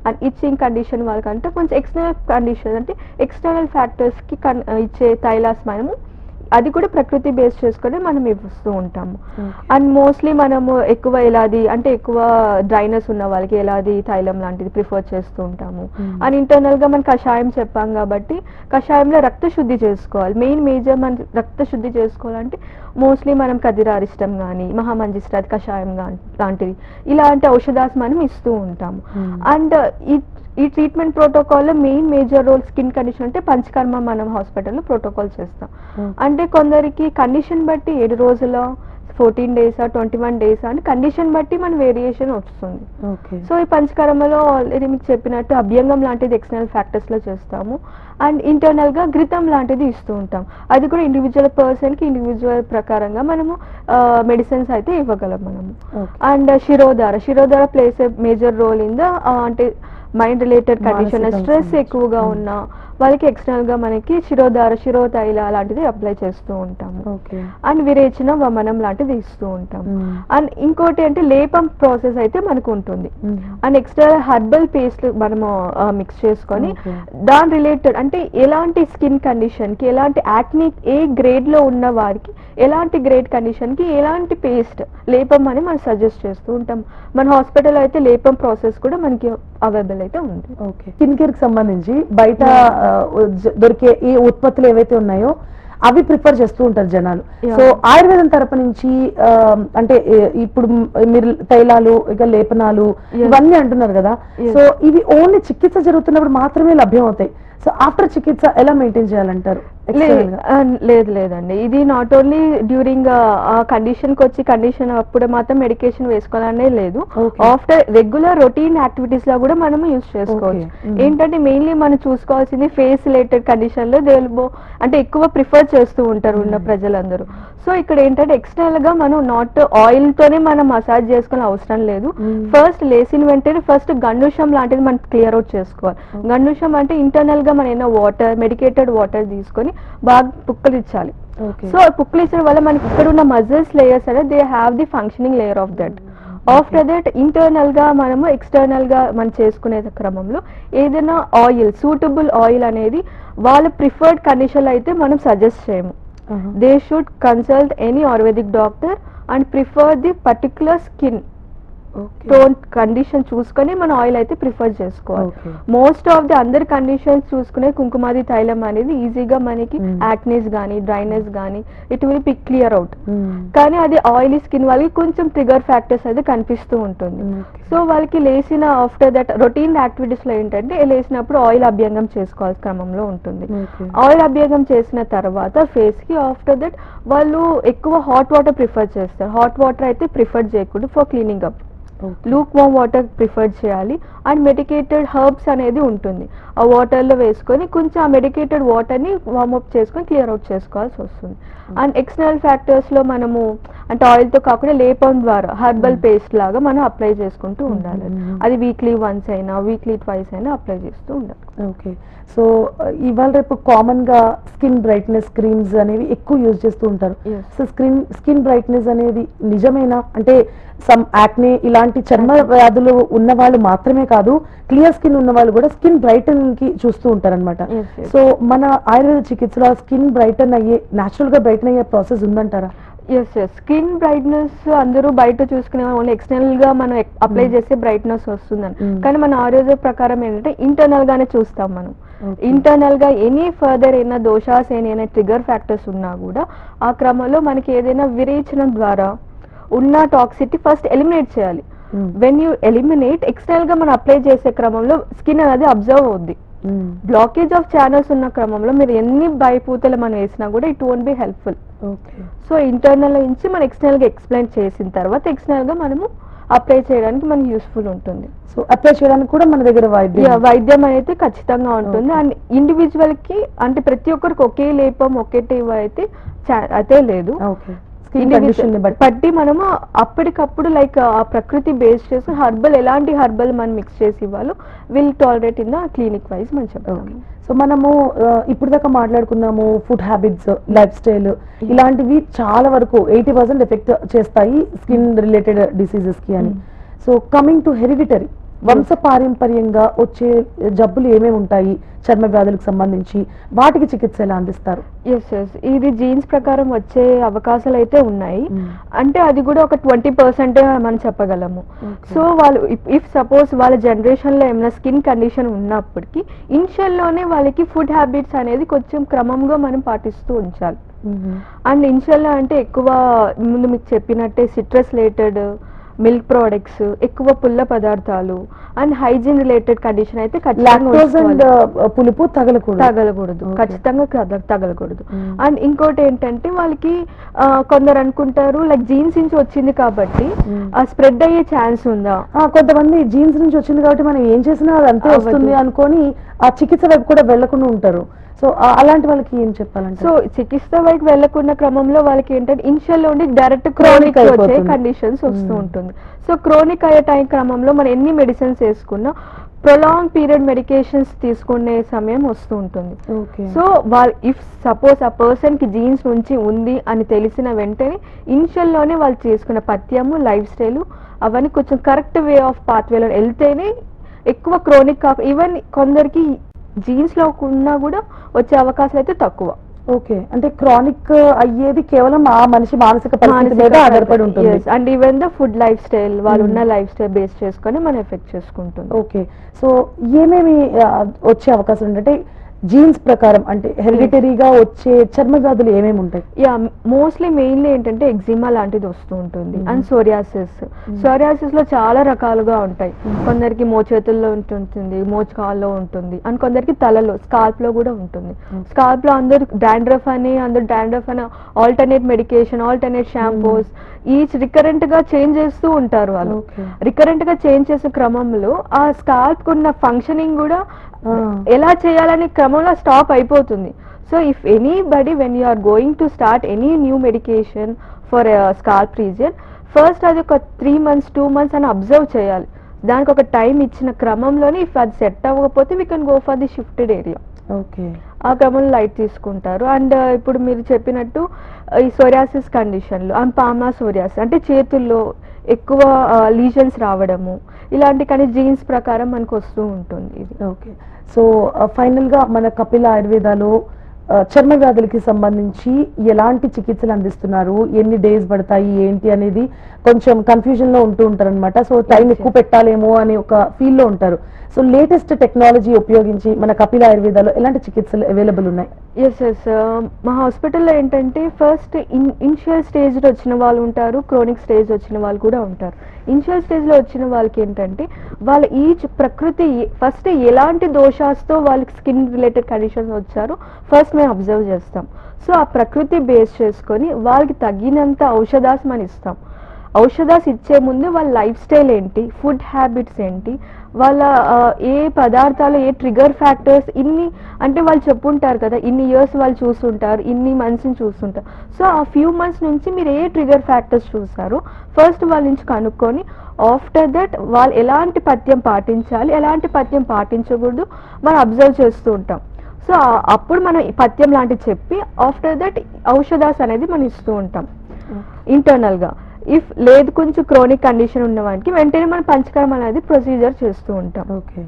అండ్ ఇచ్చింగ్ కండిషన్ వాళ్ళకంటే కొంచెం ఎక్స్టర్నల్ కండిషన్ అంటే ఎక్స్టర్నల్ ఫ్యాక్టర్స్ కి ఇచ్చే థైలాస్ మనము అది కూడా ప్రకృతి బేస్ చేసుకొని మనం ఇస్తూ ఉంటాము. అండ్ మోస్ట్లీ మనము ఎక్కువ ఎలాది అంటే ఎక్కువ డ్రైనెస్ ఉన్న వాళ్ళకి ఎలాది తైలం లాంటిది ప్రిఫర్ చేస్తూ ఉంటాము. అండ్ ఇంటర్నల్ గా మనం కషాయం చెప్పాం కాబట్టి కషాయంలో రక్త శుద్ధి చేసుకోవాలి. మేజర్ మన రక్త శుద్ధి చేసుకోవాలంటే మోస్ట్లీ మనం కదిరారిష్టం కానీ, మహామంజిస్ట్రాత్ కషాయం లాంటిది ఇలాంటి ఔషధాస్ మనం ఇస్తూ ఉంటాము. అండ్ ఈ ట్రీట్మెంట్ ప్రోటోకాల్లో మేజర్ రోల్ స్కిన్ కండిషన్ అంటే పంచకర్మ మనం హాస్పిటల్లో ప్రోటోకాల్ చేస్తాం. అంటే కొందరికి కండిషన్ బట్టి 7 రోజుల 14 డేసా 21 డేసా అంటే కండిషన్ బట్టి మన వేరియేషన్ వస్తుంది. సో ఈ పంచకర్మలో ఆల్రెడీ మీకు చెప్పినట్టు అభ్యంగం లాంటిది ఎక్స్టర్నల్ ఫ్యాక్టర్స్ లో చేస్తాము. అండ్ ఇంటర్నల్ గా ఘృతం లాంటిది ఇస్తూ ఉంటాం. అది కూడా ఇండివిజువల్ పర్సన్ కి ఇండివిజువల్ ప్రకారంగా మనము మెడిసిన్స్ అయితే ఇవ్వగలం మనము. And shirodhara plays a major role in the అంటే మైండ్ రిలేటెడ్ కండిషన్, స్ట్రెస్ ఎక్కువగా ఉన్న వాళ్ళకి ఎక్స్టర్నల్ గా మనకి శిరోతైల లాంటిది అప్లై చేస్తూ ఉంటాము. అండ్ విరేచన వమనం లాంటిది ఇస్తూ ఉంటాము. అండ్ ఇంకోటి అంటే లేపం ప్రాసెస్ అయితే మనకు ఉంటుంది. అండ్ ఎక్స్టర్నల్ హెర్బల్ పేస్ట్ మనము మిక్స్ చేసుకొని దాని రిలేటెడ్ అంటే ఎలాంటి స్కిన్ కండిషన్ కి, ఎలాంటి యాక్ని ఏ గ్రేడ్ లో ఉన్న వారికి, ఎలాంటి గ్రేడ్ కండిషన్ కి ఎలాంటి పేస్ట్ లేపం అని మనం సజెస్ట్ చేస్తూ ఉంటాం. మన హాస్పిటల్ అయితే లేపం ప్రాసెస్ కూడా మనకి అవైలబుల్ అయితే ఉంది. స్కిన్ కేర్ కి సంబంధించి బయట దొరికే ఈ ఉత్పత్తులు ఏవైతే ఉన్నాయో అవి ప్రిఫర్ చేస్తూ ఉంటారు జనాలు. సో ఆయుర్వేదం తరపు నుంచి అంటే ఇప్పుడు మీరు తైలాలు ఇక లేపనాలు ఇవన్నీ అంటున్నారు కదా, సో ఇవి ఓన్లీ చికిత్స జరుగుతున్నప్పుడు మాత్రమే లభ్యం అవుతాయి. సో ఆఫ్టర్ చికిత్స ఎలా మెయింటైన్ చేయాలంటారు? లేదండి, ఇది నాట్ ఓన్లీ డ్యూరింగ్ ఆ కండిషన్ కి వచ్చి కండిషన్ అప్పుడు మాత్రం మెడికేషన్ వేసుకోవాలనే లేదు. ఆఫ్టర్ రెగ్యులర్ రొటీన్ యాక్టివిటీస్ లో కూడా మనం యూజ్ చేసుకోవచ్చు. ఏంటంటే మెయిన్లీ మనం చూసుకోవాల్సింది ఫేస్ రిలేటెడ్ కండిషన్ లో అంటే ఎక్కువ ప్రిఫర్ చేస్తూ ఉంటారు ఉన్న ప్రజలందరూ. సో ఇక్కడ ఏంటంటే ఎక్స్టర్నల్ గా మనం నాట్ ఆయిల్ తోనే మనం మసాజ్ చేసుకోవాలని అవసరం లేదు. ఫస్ట్ లేచిన వెంటనే ఫస్ట్ గండుషం లాంటిది మనం క్లియర్ అవుట్ చేసుకోవాలి. గండుషం అంటే ఇంటర్నల్ గా మనం ఏదైనా వాటర్, మెడికేటెడ్ వాటర్ తీసుకొని బాగా పుక్కలిచ్చాలి. సో పుక్కలిచ్చడం వల్ల మనకి ఇక్కడ ఉన్న మజిల్స్ లేయర్స్ అనేది they have the functioning layer of that. After that internal గా మనము ఎక్స్టర్నల్ గా మనం చేసుకునే క్రమంలో ఏదైనా ఆయిల్, సూటబుల్ ఆయిల్ అనేది వాళ్ళ ప్రిఫర్డ్ కండిషన్ అయితే మనం సజెస్ట్ చేయము. They should consult any ayurvedic doctor and prefer the particular skin tone condition చూసుకొని మన ఆయిల్ అయితే ప్రిఫర్ చేసుకోవాలి. మోస్ట్ ఆఫ్ ది అందరి కండిషన్స్ చూసుకునే కుంకుమాది తైలం అనేది ఈజీగా మనకి యాక్నీస్ గానీ, డ్రైనెస్ గానీ it will be clear out. కానీ అది ఆయిలీ స్కిన్ వాళ్ళకి కొంచెం ట్రిగర్ ఫ్యాక్టర్స్ అయితే కనిపిస్తూ ఉంటుంది. సో వాళ్ళకి లేచిన ఆఫ్టర్ దట్ రొటీన్ యాక్టివిటీస్ లో ఏంటంటే లేసినప్పుడు ఆయిల్ అభ్యంగం చేసుకోవాల్సిన క్రమంలో ఉంటుంది. ఆయిల్ అభ్యంగం చేసిన తర్వాత ఫేస్ కి ఆఫ్టర్ దట్ వాళ్ళు ఎక్కువ హాట్ వాటర్ ప్రిఫర్ చేస్తారు. హాట్ వాటర్ అయితే ప్రిఫర్ చేయకూడదు for cleaning up. Luke warm water prefer చేయాలి. అండ్ మెడికేటెడ్ హర్బ్స్ అనేది ఉంటుంది, ఆ వాటర్ లో వేసుకొని కొంచెం ఆ మెడికేటెడ్ వాటర్ ని వార్మప్ చేసుకొని క్లియర్ అవుట్ చేసుకోవాల్సి వస్తుంది. అండ్ ఎక్స్టర్నల్ ఫ్యాక్టర్స్ లో మనము అంటే ఆయిల్ తో కాకుండా లేపం ద్వారా హెర్బల్ పేస్ట్ లాగా మనం అప్లై చేసుకుంటూ ఉండాలి. అది వీక్లీ వన్స్ అయినా వీక్లీ ట్వైస్ అయినా అప్లై చేస్తూ ఉండాలి. ఓకే. సో ఇవాళ రేపు కామన్ గా స్కిన్ బ్రైట్నెస్ క్రీమ్స్ అనేవి ఎక్కువ యూజ్ చేస్తూ ఉంటారు. సో స్కిన్ బ్రైట్నెస్ అనేది నిజమేనా? అంటే సమ్ యాక్నే ఇలాంటి చర్మ వ్యాధులు ఉన్న వాళ్ళు మాత్రమే కాదు, క్లియర్ స్కిన్ ఉన్న వాళ్ళు కూడా స్కిన్ బ్రైటనింగ్ కి చూస్తూ ఉంటారు అనమాట. సో మన ఆయుర్వేద చికిత్సలో స్కిన్ బ్రైటన్ అయ్యే, న్యాచురల్ గా బ్రైటన్ అయ్యే ప్రాసెస్ ఉందంటారా? ఎస్ స్కిన్ బ్రైట్నెస్ అందరూ బయట చూసుకునే ఓన్లీ ఎక్స్టర్నల్ గా మనం అప్లై చేసే బ్రైట్నెస్ వస్తుందని, కానీ మన ఆరోగ్య ప్రకారం ఏంటంటే ఇంటర్నల్ గానే చూస్తాం మనం. ఇంటర్నల్ గా ఎనీ ఫర్దర్ ఏదైనా దోషాస్ ఏదైనా ట్రిగర్ ఫ్యాక్టర్స్ ఉన్నా కూడా ఆ క్రమంలో మనకి ఏదైనా విరేచనం ద్వారా ఉన్న టాక్సిటీ ఫస్ట్ ఎలిమినేట్ చేయాలి. వెన్ యూ ఎలిమినేట్ ఎక్స్టర్నల్ గా మనం అప్లై చేసే క్రమంలో స్కిన్ అనేది అబ్జర్వ్ అవుద్ది. బ్లాకేజ్ ఆఫ్ ఛానల్స్ ఉన్న క్రమంలో మీరు ఎన్ని బయపూతలు మనం వేసినా కూడా it won't be helpful. So internal నుంచి మనం ఎక్స్టర్నల్ గా ఎక్స్ప్లెయిన్ చేసిన తర్వాత ఎక్స్టర్నల్ గా మనము అప్లై చేయడానికి మనకి యూస్ఫుల్ ఉంటుంది. సో అప్లై చేయడానికి కూడా మన దగ్గర వైద్యం అయితే ఖచ్చితంగా ఉంటుంది. అండ్ ఇండివిజువల్ కి అంటే ప్రతి ఒక్కరికి ఒకే లేపం ఒకే టీవ అయితే లేదు. స్కిన్ కండిషన్ ని బట్టి మనము అప్పటికప్పుడు లైక్ ఆ ప్రకృతి బేస్ చేసి ఎలాంటి హర్బల్ మనం మిక్స్ చేసి ఇవ్వాలో will tolerate in the clinic wise మనం చెప్తాము. సో మనము ఇప్పుడు దాకా మాట్లాడుకున్నాము ఫుడ్ హ్యాబిట్స్, లైఫ్ స్టైల్, ఇలాంటివి చాలా వరకు 80% ఎఫెక్ట్ చేస్తాయి స్కిన్ రిలేటెడ్ డిసీజెస్ కి అని. సో కమింగ్ టు హెరిడిటరీ, వంశ పారంపర్యంగా వచ్చే జబ్బులు ఏమేమి ఉంటాయి చర్మ వ్యాధులకు సంబంధించి, వాటికి చికిత్స ఎలా అందిస్తారు? ఎస్ ఇది జీన్స్ ప్రకారం వచ్చే అవకాశాలు అయితే ఉన్నాయి. అంటే అది కూడా ఒక 20% మనం చెప్పగలము. సో వాళ్ళు ఇఫ్ సపోజ్ వాళ్ళ జనరేషన్ లో ఏమైనా స్కిన్ కండిషన్ ఉన్నప్పటికీ ఇనిషియల్ లోనే వాళ్ళకి ఫుడ్ హ్యాబిట్స్ అనేది కొంచెం క్రమంగా మనం పాటిస్తూ ఉంచాలి. అండ్ ఇనిషియల్ లో అంటే ఎక్కువ ముందు మీకు చెప్పినట్టే సిట్రస్ రిలేటెడ్ మిల్క్ ప్రోడక్ట్స్, ఎక్కువ పుల్ల పదార్థాలు అండ్ హైజీన్ రిలేటెడ్ కండిషన్ అయితే పులుపు తగలకూడదు, ఖచ్చితంగా తగలకూడదు. అండ్ ఇంకోటి ఏంటంటే వాళ్ళకి కొందరు అనుకుంటారు లైక్ జీన్స్ నుంచి వచ్చింది కాబట్టి స్ప్రెడ్ అయ్యే ఛాన్స్ ఉందా. కొంతమంది జీన్స్ నుంచి వచ్చింది కాబట్టి మనం ఏం చేసినా అది అంతే వస్తుంది అనుకొని ఆ చికిత్స వైపు కూడా వెళ్లకుండా ఉంటారు. సో అలాంటి వాళ్ళకి ఏం చెప్పాలంటే, సో చికిత్స వైపు వెళ్లకున్న క్రమంలో వాళ్ళకి ఏంటంటే ఇనిషియల్ లో డైరెక్ట్ క్రోనిక్ వచ్చే కండిషన్స్ వస్తూ ఉంటుంది. సో క్రోనిక్ అయ్యే టైం క్రమంలో మనం ఎన్ని మెడిసిన్స్ వేసుకున్నా ప్రొలాంగ్ పీరియడ్ మెడికేషన్స్ తీసుకునే సమయం వస్తూ ఉంటుంది. సో వాళ్ళు ఇఫ్ సపోజ్ ఆ పర్సన్ కి జీన్స్ నుంచి ఉంది అని తెలిసిన వెంటనే ఇనిషియల్ లోనే వాళ్ళు చేసుకున్న పథ్యము, లైఫ్ స్టైల్ అవన్నీ కొంచెం కరెక్ట్ వే ఆఫ్ పాత్వేలో వెళ్తేనే ఎక్కువ క్రోనిక్ ఈవెన్ కొందరికి జీన్స్ లో ఉన్నా కూడా వచ్చే అవకాశాలు అయితే తక్కువ. ఓకే, అంటే క్రానిక్ అయ్యేది కేవలం ఆ మనిషి మానసిక పరిస్థితి మీద ఆధారపడి ఉంటుంది. And even the food life style, వాళ్ళు ఉన్న లైఫ్ స్టైల్ బేస్ చేసుకొని మనం ఎఫెక్ట్ చేసుకుంటుంది. ఓకే, సో ఏమేమి వచ్చే అవకాశం ఉందంటే జీన్స్ ప్రకారం, అంటే హెరిడిటరీగా వచ్చే చర్మ వ్యాధులు ఏమేమి ఉంటాయి? మోస్ట్లీ మెయిన్లీ ఏంటంటే ఎగ్జిమా లాంటిది వస్తూ ఉంటుంది. అండ్ సోరియాసిస్ లో చాలా రకాలుగా ఉంటాయి. కొందరికి మోచేతుల్లో ఉంటుంది, మోకాల్లో ఉంటుంది, అండ్ కొందరికి తలలో స్కాల్ప్ లో కూడా ఉంటుంది. స్కాల్ప్ లో అందరు డాండ్రఫ్ అని alternate medication, alternate shampoos each recurrent గా చేంజ్ చేస్తూ ఉంటారు. వాళ్ళు రికరెంట్ గా చేంజ్ చేసే క్రమంలో ఆ స్కాల్ప్ ఉన్న ఫంక్షనింగ్ కూడా ఎలా చేయాలనే క్రమంలో స్టాప్ అయిపోతుంది. So if anybody when you are going to start any new medication for scalp region, first అది ఒక 3 months 2 months అని అబ్జర్వ్ చేయాలి. దానికి ఒక టైం ఇచ్చిన క్రమంలోనే ఇఫ్ అది సెట్ అవ్వకపోతే we can go for the shifted area. Okay, ఆ క్రమంలో లైట్ తీసుకుంటారు. అండ్ ఇప్పుడు మీరు చెప్పినట్టు ఈ సోరియాసిస్ కండిషన్లో అండ్ పామా సోరియాసిస్ అంటే చేతుల్లో ఎక్కువ లీజన్స్ రావడము, ఇలాంటి కానీ జీన్స్ ప్రకారం మనకు వస్తూ ఉంటుంది ఇది. ఓకే, సో ఫైనల్ గా మన కపిల ఆయుర్వేదాలో చర్మ వ్యాధులకి సంబంధించి ఎలాంటి చికిత్సలు అందిస్తున్నారు, ఎన్ని డేస్ పడతాయి ఏంటి అనేది కొంచెం కన్ఫ్యూజన్ లో ఉంటూ ఉంటారు అనమాట. సో టైం ఎక్కువ పెట్టాలేమో అని ఒక ఫీల్ లో ఉంటారు. సో లేటెస్ట్ టెక్నాలజీ ఉపయోగించి మన కపిల ఆయుర్వేదాలో ఎలాంటి చికిత్సలు అవైలబుల్ ఉన్నాయి? ఎస్ మా హాస్పిటల్లో ఏంటంటే ఫస్ట్ ఇనిషియల్ స్టేజ్ లో వచ్చిన వాళ్ళు ఉంటారు, క్రోనిక్ స్టేజ్ వచ్చిన వాళ్ళు కూడా ఉంటారు. ఇనిషియల్ స్టేజ్ లో వచ్చిన వాళ్ళకి ఏంటంటే వాళ్ళ ఈచ్ ప్రకృతి ఫస్ట్ ఎలాంటి దోషాస్తో వాళ్ళకి స్కిన్ రిలేటెడ్ కండిషన్స్ వచ్చారో ఫస్ట్ మేము అబ్జర్వ్ చేస్తాం. సో ఆ ప్రకృతి బేస్ చేసుకొని వాళ్ళకి తగినంత ఔషధాస్ మనం ఇస్తాం. ఔషధాస్ ఇచ్చే ముందు వాళ్ళ లైఫ్ స్టైల్ ఏంటి, ఫుడ్ హ్యాబిట్స్ ఏంటి, వాళ్ళ ఏ పదార్థాలు, ఏ ట్రిగర్ ఫ్యాక్టర్స్, ఇన్ని అంటే వాళ్ళు చెప్పుంటారు కదా ఇన్ని ఇయర్స్ వాళ్ళు చూస్తుంటారు, ఇన్ని మంత్స్ని చూస్తుంటారు. సో ఆ ఫ్యూ మంత్స్ నుంచి మీరు ఏ ట్రిగర్ ఫ్యాక్టర్స్ చూసారో ఫస్ట్ వాళ్ళ నుంచి కనుక్కొని ఆఫ్టర్ దట్ వాళ్ళు ఎలాంటి పథ్యం పాటించాలి, ఎలాంటి పథ్యం పాటించకూడదు మనం అబ్జర్వ్ చేస్తూ ఉంటాం. సో అప్పుడు మనం పథ్యం లాంటివి చెప్పి ఆఫ్టర్ దట్ ఔషధాస్ అనేది మనం ఇస్తూ ఉంటాం ఇంటర్నల్గా. ఇఫ్ లేదు కొంచెం క్రోనిక్ కండిషన్ ఉన్న వానికి వెంటనే మనం పంచకర్మ అనేది ప్రొసీజర్ చేస్తూ ఉంటాం. ఓకే,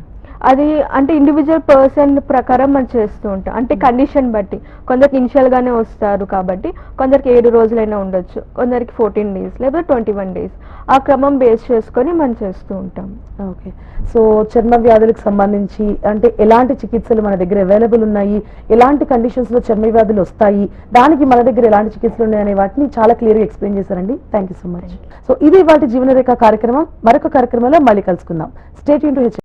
అది అంటే ఇండివిజువల్ పర్సన్ ప్రకారం మనం చేస్తూ ఉంటాం. అంటే కండిషన్ బట్టి కొందరికి ఇనిషియల్ గానే వస్తారు కాబట్టి కొందరికి 7 రోజులైనా ఉండొచ్చు, కొందరికి 14 days లేదా 21 days, ఆ క్రమం బేస్ చేసుకొని మనం చేస్తూ ఉంటాం. ఓకే, సో చర్మ వ్యాధులకు సంబంధించి అంటే ఎలాంటి చికిత్సలు మన దగ్గర అవైలబుల్ ఉన్నాయి, ఎలాంటి కండిషన్స్ లో చర్మ వ్యాధులు వస్తాయి, దానికి మన దగ్గర ఎలాంటి చికిత్సలు ఉన్నాయనే వాటిని చాలా క్లియర్ గా ఎక్స్ప్లెయిన్ చేశారండి. Thank you so much. So ఇది వాటి జీవనరేఖ కార్యక్రమం. మరొక కార్యక్రమంలో మళ్ళీ కలుసుకుందాం. Stay tune to